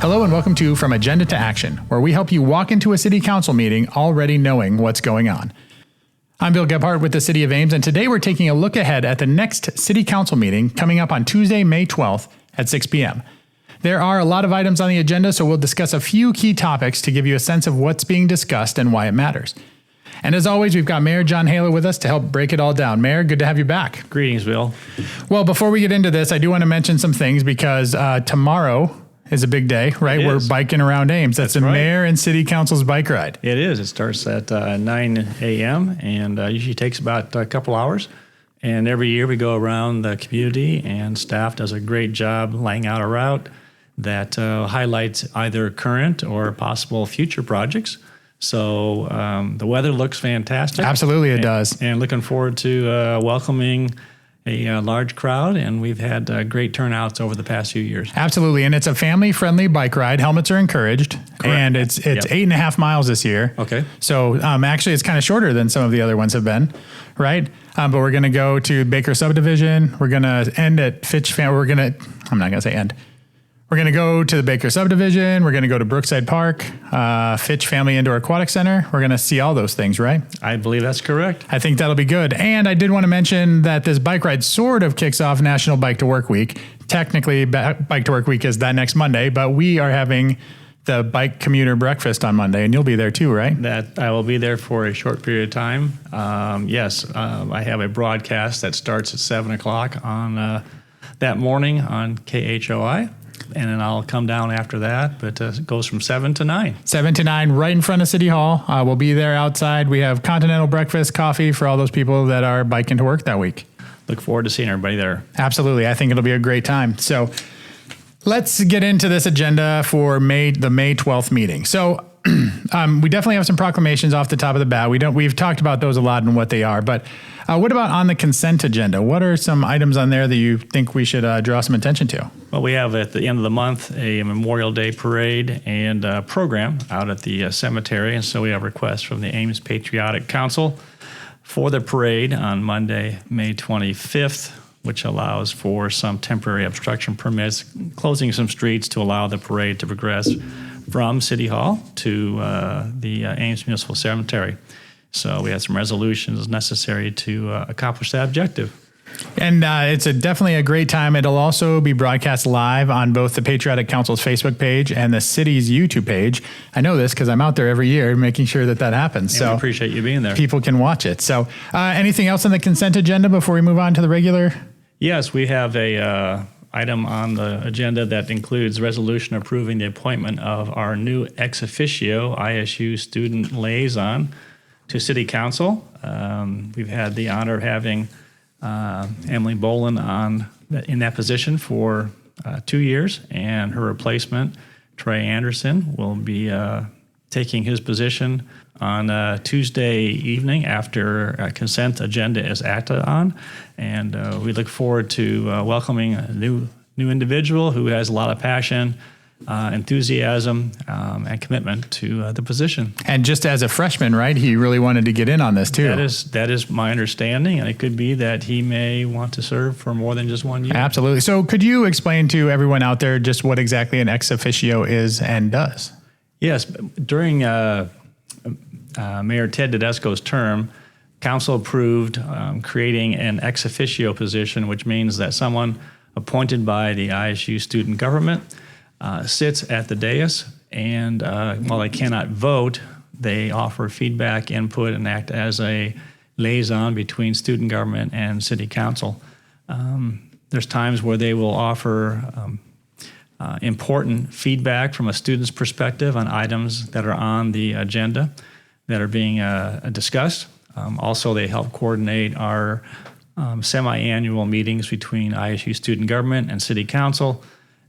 Hello and welcome to From Agenda to Action, where we help you walk into a city council meeting already knowing what's going on. I'm Bill Gebhart with the City of Ames, and today we're taking a look ahead at the next city council meeting coming up on Tuesday, May 12th at 6 p.m. There are a lot of items on the agenda, so we'll discuss a few key topics to give you a sense of what's being discussed and why it matters. And as always, we've got Mayor John Haila with us to help break it all down. Mayor, good to have you back. Greetings, Bill. Well, before we get into this, I do want to mention some things because tomorrow is a big day, right? We're biking around Ames. That's the right. Mayor and City Council's bike ride. It is. It starts at 9 a.m. and usually takes about a couple hours. And every year we go around the community, and staff does a great job laying out a route that highlights either current or possible future projects. So the weather looks fantastic. Absolutely, it does. And looking forward to welcoming a large crowd, and we've had great turnouts over the past few years. Absolutely, and it's a family-friendly bike ride. Helmets are encouraged. Correct. And it's 8.5 miles this year. Okay. So actually, it's kind of shorter than some of the other ones have been, right? But we're going to go to Baker Subdivision. We're going to end at Fitch. I'm not going to say end. We're going to go to the Baker Subdivision. We're going to go to Brookside Park, Fitch Family Indoor Aquatic Center. We're going to see all those things, right? I believe that's correct. I think that'll be good. And I did want to mention that this bike ride sort of kicks off National Bike to Work Week. Technically, Bike to Work Week is that next Monday, but we are having the bike commuter breakfast on Monday, and you'll be there too, right? That I will be there for a short period of time. I have a broadcast that starts at 7 o'clock on that morning on KHOI. And then I'll come down after that, but it goes from 7 to 9. 7 to 9, right in front of City Hall. We'll be there outside. We have continental breakfast, coffee for all those people that are biking to work that week. Look forward to seeing everybody there. Absolutely. I think it'll be a great time. So let's get into this agenda for the May 12th meeting. So we definitely have some proclamations off the top of the bat. We've talked about those a lot and what they are, but what about on the consent agenda? What are some items on there that you think we should draw some attention to? Well, we have at the end of the month a Memorial Day parade and program out at the cemetery, and so we have requests from the Ames Patriotic Council for the parade on Monday, May 25th, which allows for some temporary obstruction permits, closing some streets to allow the parade to progress from City Hall to the Ames Municipal Cemetery. So we have some resolutions necessary to accomplish that objective. And it's definitely a great time. It'll also be broadcast live on both the Patriotic Council's Facebook page and the city's YouTube page. I know this because I'm out there every year making sure that happens. And so we appreciate you being there. People can watch it. So anything else on the consent agenda before we move on to the regular? Yes, we have a item on the agenda that includes resolution approving the appointment of our new ex officio ISU student liaison to City Council. We've had the honor of having Emily Boland in that position for 2 years, and her replacement, Trey Anderson, will be taking his position on Tuesday evening after a consent agenda is acted on. And we look forward to welcoming a new individual who has a lot of passion, enthusiasm, and commitment to the position. And just as a freshman, right, he really wanted to get in on this too. That is my understanding, and it could be that he may want to serve for more than just 1 year. Absolutely. So could you explain to everyone out there just what exactly an ex officio is and does? Yes. During Mayor Ted Tedesco's term, Council approved creating an ex officio position, which means that someone appointed by the ISU student government sits at the dais, and while they cannot vote, they offer feedback, input, and act as a liaison between student government and city council. There's times where they will offer important feedback from a student's perspective on items that are on the agenda that are being discussed. Also, they help coordinate our semi-annual meetings between ISU student government and city council,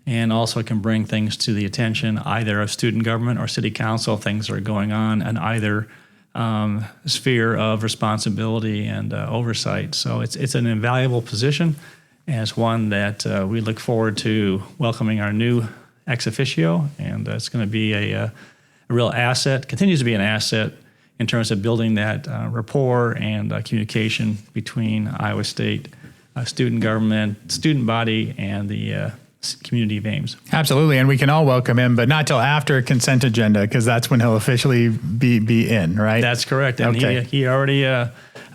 and also can bring things to the attention either of student government or city council, things that are going on in either sphere of responsibility and oversight. So it's an invaluable position, and it's one that we look forward to welcoming our new ex officio, and it's going to be a real asset, continues to be an asset in terms of building that rapport and communication between Iowa State student government, student body, and the community of Ames. Absolutely, and we can all welcome him, but not till after consent agenda, because that's when he'll officially be in, right? That's correct. And Okay. he already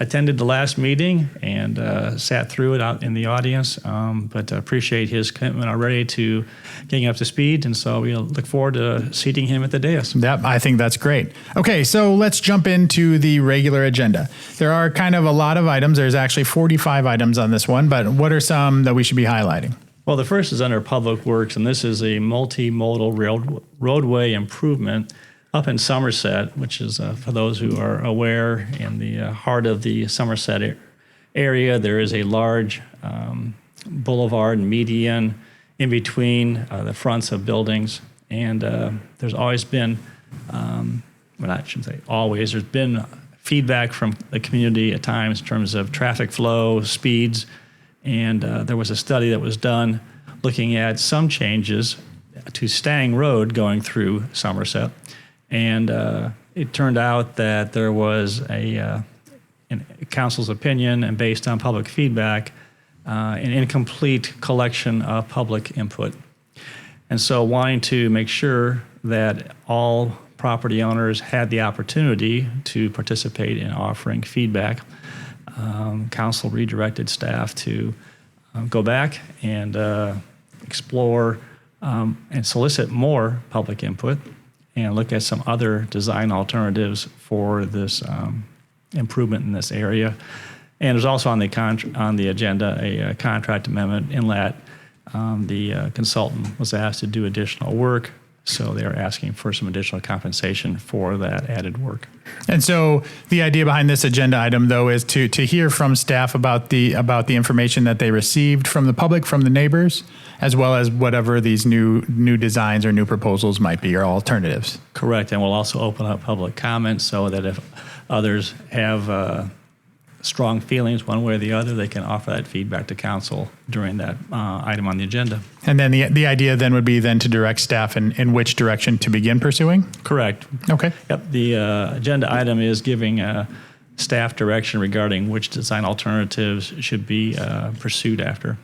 attended the last meeting and sat through it out in the audience, but appreciate his commitment already to getting up to speed, and so we'll look forward to seating him at the dais. Yep, I think that's great. Okay, so let's jump into the regular agenda. There are kind of a lot of items. There's actually 45 items on this one, but what are some that we should be highlighting? Well, the first is under Public Works, and this is a multimodal roadway improvement up in Somerset, which is, for those who are aware, in the heart of the Somerset area, there is a large boulevard and median in between the fronts of buildings. And there's always been, well, I shouldn't say always, there's been feedback from the community at times in terms of traffic flow, speeds. And there was a study that was done looking at some changes to Stang Road going through Somerset. And it turned out that there was in council's opinion and based on public feedback, an incomplete collection of public input. And so wanting to make sure that all property owners had the opportunity to participate in offering feedback, council redirected staff to go back and explore and solicit more public input and look at some other design alternatives for this improvement in this area. And there's also on the agenda a contract amendment in that the consultant was asked to do additional work. So they're asking for some additional compensation for that added work. And so the idea behind this agenda item, though, is to hear from staff about the information that they received from the public, from the neighbors, as well as whatever these new designs or new proposals might be or alternatives. Correct. And we'll also open up public comments so that if others have strong feelings one way or the other, they can offer that feedback to council during that item on the agenda. And then the idea then would be then to direct staff in which direction to begin pursuing? Correct. Okay. Yep. The agenda item is giving staff direction regarding which design alternatives should be pursued after.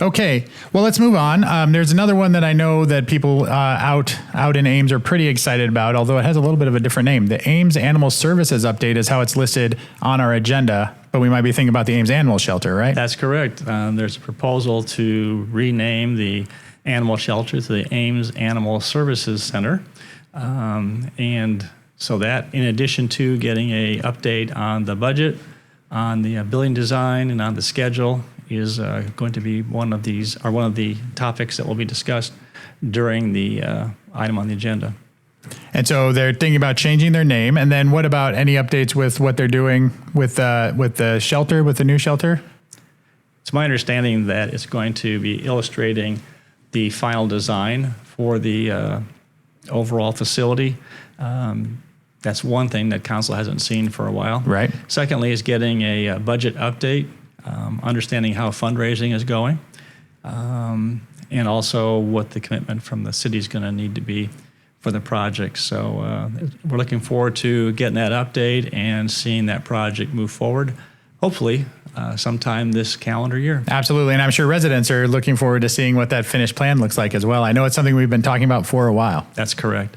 Okay, well, let's move on. There's another one that I know that people out in Ames are pretty excited about, although it has a little bit of a different name. The Ames Animal Services Update is how it's listed on our agenda, but we might be thinking about the Ames Animal Shelter, right? That's correct. There's a proposal to rename the animal shelter to the Ames Animal Services Center. And so that, in addition to getting a update on the budget, on the building design, and on the schedule, is going to be one of the topics that will be discussed during the item on the agenda. And so they're thinking about changing their name. And then what about any updates with what they're doing with the shelter, with the new shelter? It's my understanding that it's going to be illustrating the final design for the overall facility. That's one thing that council hasn't seen for a while. Right. Secondly is getting a budget update, understanding how fundraising is going, and also what the commitment from the city is going to need to be for the project. So we're looking forward to getting that update and seeing that project move forward, hopefully sometime this calendar year. Absolutely. And I'm sure residents are looking forward to seeing what that finished plan looks like as well. I know it's something we've been talking about for a while. That's correct.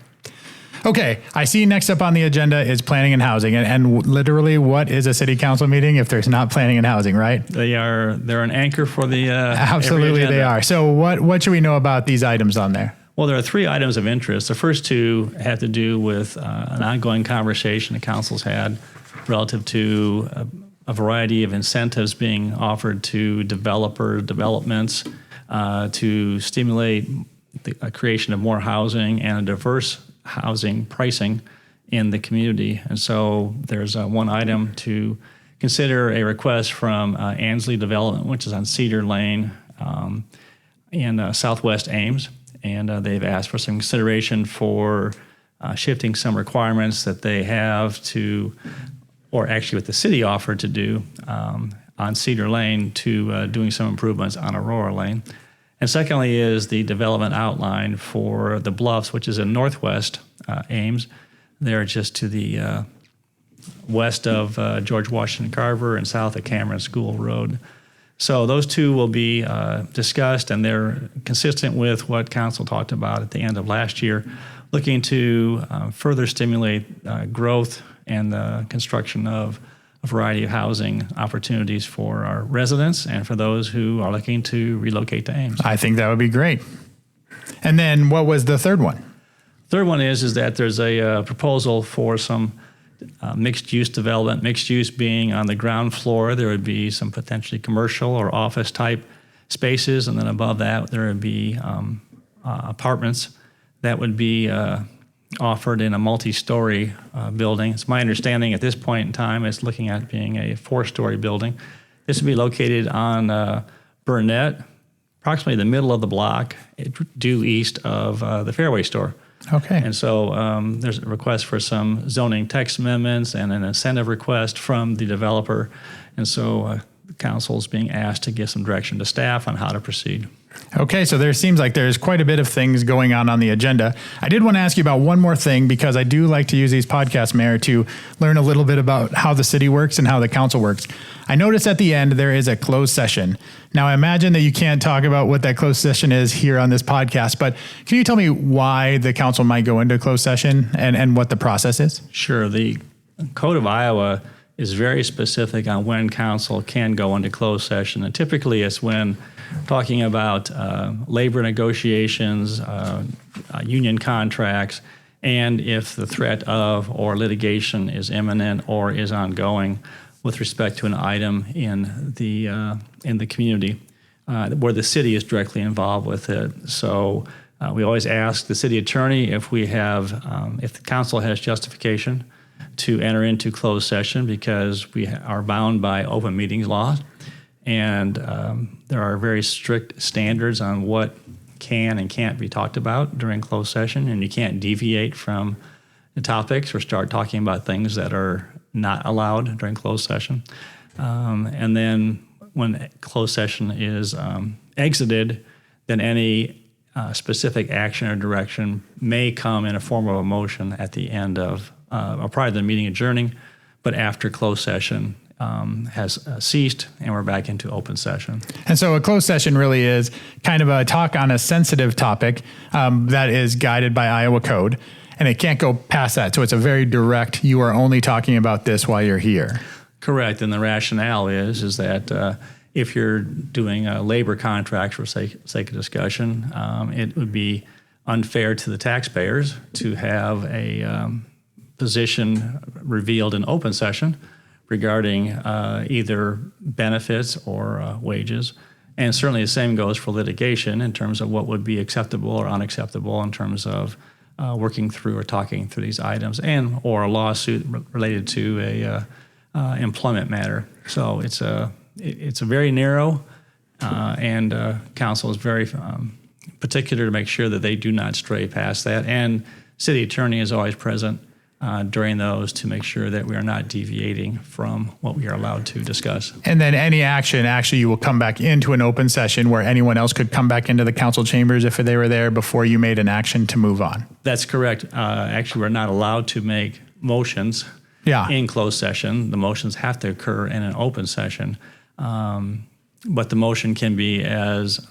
Okay, I see next up on the agenda is planning and housing. And literally, what is a city council meeting if there's not planning and housing, right? They're an anchor for the Absolutely, they are. So what should we know about these items on there? Well, there are three items of interest. The first two have to do with an ongoing conversation the council's had relative to a variety of incentives being offered to developments to stimulate the creation of more housing and a diverse housing pricing in the community. And so there's one item to consider, a request from Ansley Development, which is on Cedar Lane in southwest Ames. And they've asked for some consideration for shifting some requirements that they have to, or actually what the city offered to do on Cedar Lane to doing some improvements on Aurora Lane. And secondly is the development outline for the Bluffs, which is in northwest Ames. They're just to the west of George Washington Carver and south of Cameron School Road. So those two will be discussed, and they're consistent with what council talked about at the end of last year, looking to further stimulate growth and the construction of a variety of housing opportunities for our residents and for those who are looking to relocate to Ames. I think that would be great. And then what was the third one? Third one is that there's a proposal for some mixed-use development, mixed use being on the ground floor. There would be some potentially commercial or office-type spaces, and then above that there would be apartments that would be offered in a multi-story building. It's my understanding at this point in time it's looking at being a 4-story building. This would be located on Burnett, approximately the middle of the block, due east of the Fairway store. Okay. And so there's a request for some zoning text amendments and an incentive request from the developer. And so the council is being asked to give some direction to staff on how to proceed. Okay, so there seems like there's quite a bit of things going on the agenda. I did want to ask you about one more thing, because I do like to use these podcasts, Mayor, to learn a little bit about how the city works and how the council works. I noticed at the end there is a closed session. Now, I imagine that you can't talk about what that closed session is here on this podcast, but can you tell me why the council might go into a closed session and what the process is? Sure. The Code of Iowa is very specific on when council can go into closed session, and typically it's when talking about labor negotiations, union contracts, and if the threat of or litigation is imminent or is ongoing with respect to an item in the community where the city is directly involved with it. So we always ask the city attorney if if the council has justification to enter into closed session, because we are bound by open meetings law. And there are very strict standards on what can and can't be talked about during closed session, and you can't deviate from the topics or start talking about things that are not allowed during closed session. And then when closed session is exited, then any specific action or direction may come in a form of a motion at the end of or prior to the meeting adjourning, but after closed session has ceased and we're back into open session. And so a closed session really is kind of a talk on a sensitive topic that is guided by Iowa code, and it can't go past that. So it's a very direct, you are only talking about this while you're here. Correct. And the rationale is that if you're doing a labor contract for sake of discussion, it would be unfair to the taxpayers to have a position revealed in open session regarding either benefits or wages. And certainly the same goes for litigation in terms of what would be acceptable or unacceptable in terms of working through or talking through these items, and or a lawsuit related to a employment matter. So it's a very narrow, and council is very particular to make sure that they do not stray past that. And city attorney is always present during those to make sure that we are not deviating from what we are allowed to discuss. And then any action, actually, you will come back into an open session where anyone else could come back into the council chambers if they were there before you made an action to move on. That's correct. Actually, we're not allowed to make motions in closed session. The motions have to occur in an open session. But the motion can be as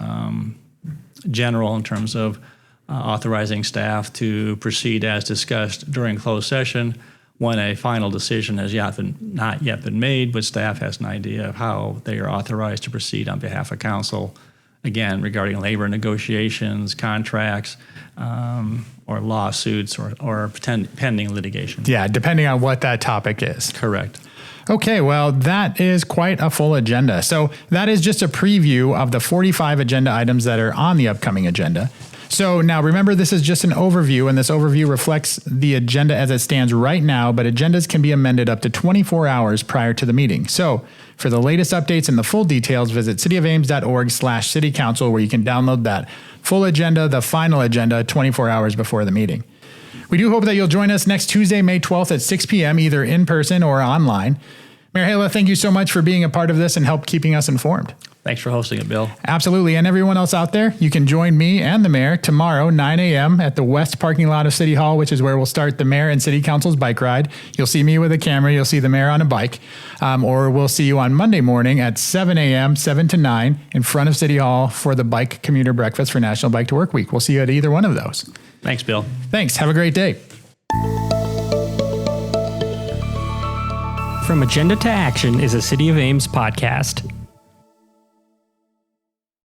general in terms of authorizing staff to proceed as discussed during closed session when a final decision has not yet been made, but staff has an idea of how they are authorized to proceed on behalf of council, again, regarding labor negotiations, contracts, or lawsuits or pending litigation. Yeah, depending on what that topic is. Correct. Okay, well, that is quite a full agenda. So that is just a preview of the 45 agenda items that are on the upcoming agenda. So now remember, this is just an overview, and this overview reflects the agenda as it stands right now, but agendas can be amended up to 24 hours prior to the meeting. So for the latest updates and the full details, visit cityofames.org/citycouncil, where you can download that full agenda, the final agenda, 24 hours before the meeting. We do hope that you'll join us next Tuesday, May 12th at 6 p.m., either in person or online. Mayor Haila, thank you so much for being a part of this and help keeping us informed. Thanks for hosting it, Bill. Absolutely. And everyone else out there, you can join me and the mayor tomorrow, 9 a.m. at the west parking lot of City Hall, which is where we'll start the mayor and city council's bike ride. You'll see me with a camera. You'll see the mayor on a bike. Or we'll see you on Monday morning at 7 a.m., 7 to 9 in front of City Hall for the bike commuter breakfast for National Bike to Work Week. We'll see you at either one of those. Thanks, Bill. Thanks. Have a great day. From Agenda to Action is a City of Ames podcast.